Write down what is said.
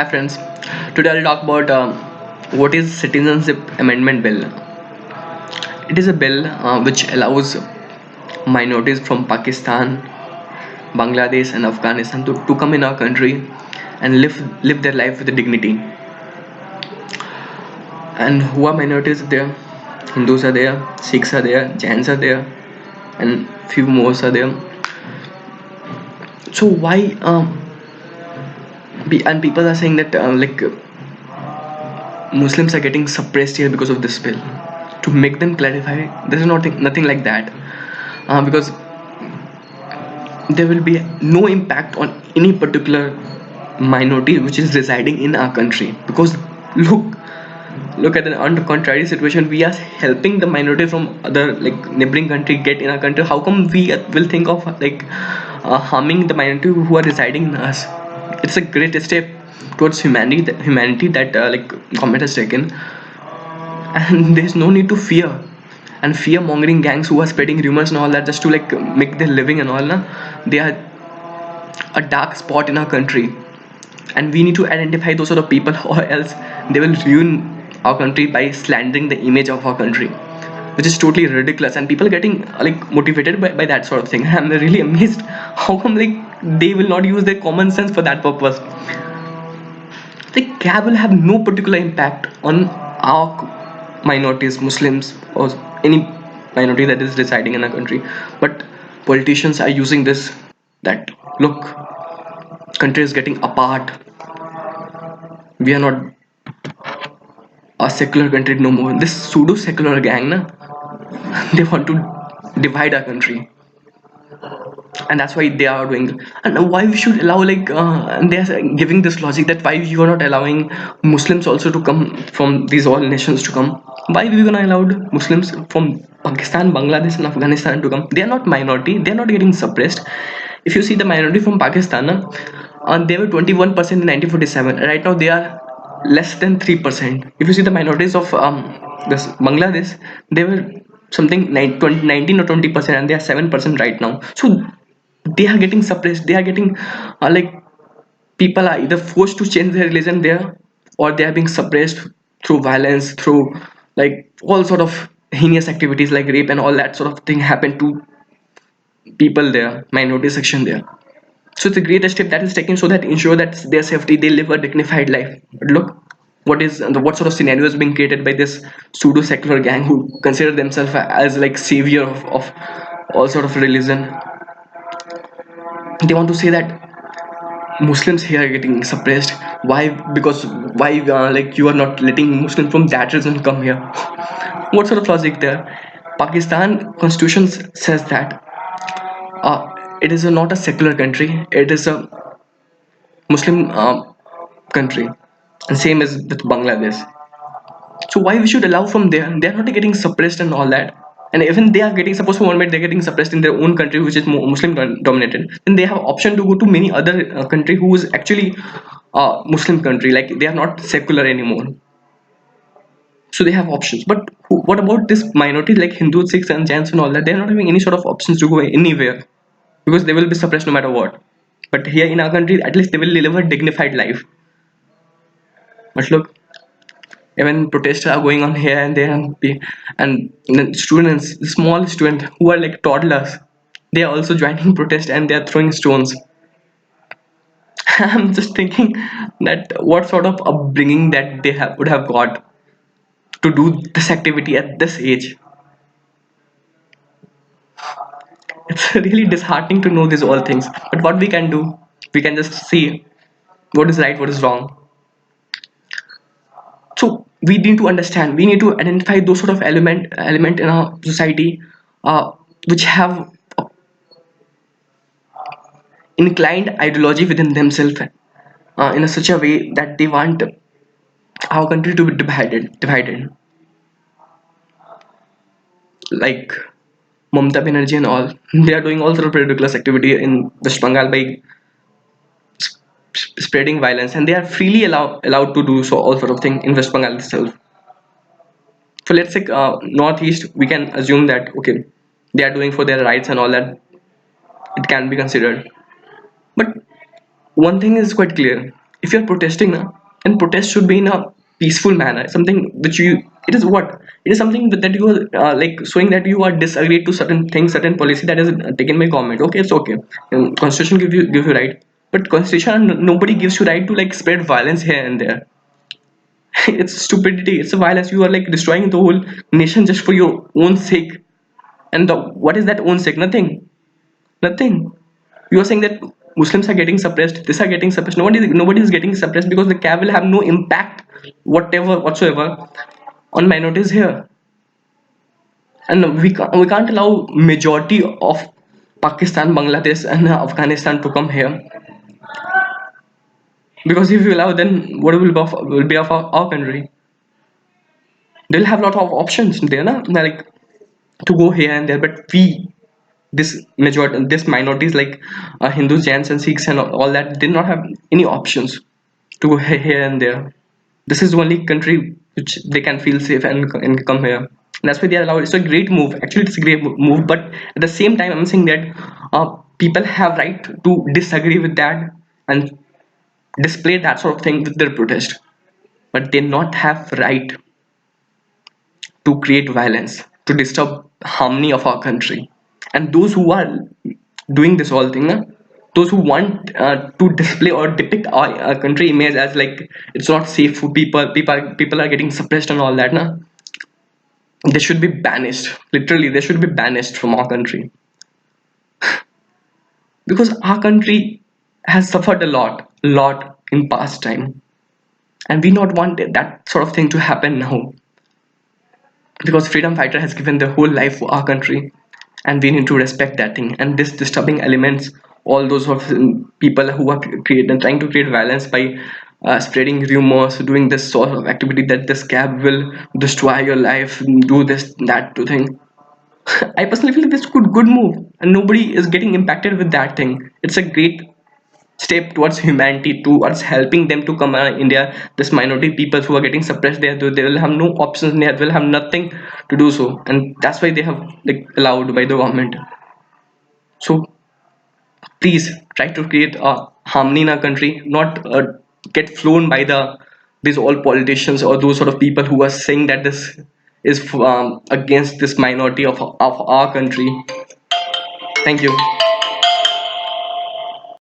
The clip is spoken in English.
Hi friends, today I'll talk about what is Citizenship Amendment Bill. It is a bill which allows minorities from Pakistan, Bangladesh and Afghanistan to come in our country and live their life with dignity. And who are minorities there? Hindus are there, Sikhs are there, Jains are there, and few more are there. So why and people are saying that Muslims are getting suppressed here because of this bill. To make them clarify, there is nothing like that, because there will be no impact on any particular minority which is residing in our country. Because look at the on the contrary situation, we are helping the minority from other like neighboring country get in our country. How come we will think of harming the minority who are residing in us? It's a great step towards humanity that government has taken, and there's no need to fear and fear mongering gangs who are spreading rumors and all that just to make their living and all na. They are a dark spot in our country, and we need to identify those sort of people or else they will ruin our country by slandering the image of our country, which is totally ridiculous, and people are getting motivated by that sort of thing. I'm really amazed how come they will not use their common sense for that purpose. The cab will have no particular impact on our minorities, Muslims, or any minority that is residing in our country. But politicians are using this, that look, country is getting apart. We are not a secular country no more. This pseudo secular gang, na, they want to divide our country, and that's why they are doing. And why we should allow and they are giving this logic that why you are not allowing Muslims also to come from these all nations to come. Why we gonna allow Muslims from Pakistan, Bangladesh and Afghanistan to come? They are not minority, they are not getting suppressed. If you see the minority from Pakistan, they were 21% in 1947. Right now they are less than 3%. If you see the minorities of this Bangladesh, they were something 19 or 20%, and they are 7% right now. So they are getting suppressed. They are getting people are either forced to change their religion there, or they are being suppressed through violence, through all sort of heinous activities like rape and all that sort of thing happen to people there, minority section there. So it's a great step that is taken so that ensure that their safety, they live a dignified life. But look, what sort of scenario is being created by this pseudo secular gang who consider themselves as like savior of all sort of religion. They want to say that Muslims here are getting suppressed. Why? Because why you are not letting Muslims from that region come here? What sort of logic there? Pakistan constitution says that it is not a secular country. It is a Muslim country, and same as with Bangladesh. So why we should allow from there? They are not getting suppressed and all that. And even they are getting, suppose for one minute they're getting suppressed in their own country, which is more Muslim dominated, then they have option to go to many other country who is actually Muslim country. Like they are not secular anymore. So they have options. But what about this minority like Hindu, Sikhs, and Jains and all that? They are not having any sort of options to go anywhere because they will be suppressed no matter what. But here in our country, at least they will live a dignified life. But look, even protests are going on here and there, and the students, small students who are like toddlers, they are also joining protest and they are throwing stones. I'm just thinking that what sort of upbringing that they would have got to do this activity at this age. It's really disheartening to know these all things. But what we can do, we can just see what is right, what is wrong. So we need to understand, we need to identify those sort of element in our society which have inclined ideology within themselves in a such a way that they want our country to be divided, like Mamta Banerjee and all. They are doing all sort of ridiculous activity in West Bengal by spreading violence, and they are freely allowed to do so all sort of thing in West Bengal itself. So let's say northeast, we can assume that okay, they are doing for their rights and all that, it can be considered. But one thing is quite clear, If you're protesting now, and protest should be in a peaceful manner, something which you, it is what, it is something that you are like showing that you are disagreed to certain things, certain policy that is taken by government. Okay, it's okay. Constitution give you right, but constitution, nobody gives you right to like spread violence here and there. It's stupidity, it's a violence. You are like destroying the whole nation just for your own sake. And what is that own sake? Nothing. You are saying that Muslims are getting suppressed, this are getting suppressed. Nobody is getting suppressed because the CAB will have no impact, whatever whatsoever, on minorities here. And we can't allow majority of Pakistan, Bangladesh, and Afghanistan to come here, because if you allow, then what will be of our country? They'll have a lot of options there, na? Like to go here and there, but this minorities like Hindus, Jains, and Sikhs and all that did not have any options to go here and there. This is the only country which they can feel safe and come here. And that's why they are allowed. It's a great move. Actually, it's a great move. But at the same time, I'm saying that people have right to disagree with that and display that sort of thing with their protest. But they not have right to create violence, to disturb harmony of our country. And those who are doing this whole thing, na, those who want to display or depict our country image as like it's not safe for people are getting suppressed and all that, na, they should be banished. Literally, they should be banished from our country, because our country has suffered a lot in past time, and we not want that sort of thing to happen now, because freedom fighter has given their whole life for our country, and we need to respect that thing. And this disturbing elements, all those of people who are creating trying to create violence by spreading rumors, doing this sort of activity that this cab will destroy your life, do this that to thing. I personally feel like this good move, and nobody is getting impacted with that thing. It's a great step towards humanity, towards helping them to come out of India. This minority people who are getting suppressed, they will have no options, they will have nothing to do so, and that's why they have like allowed by the government. So please try to create a harmony in our country, not get flown by these all politicians or those sort of people who are saying that this is against this minority of our country. Thank you.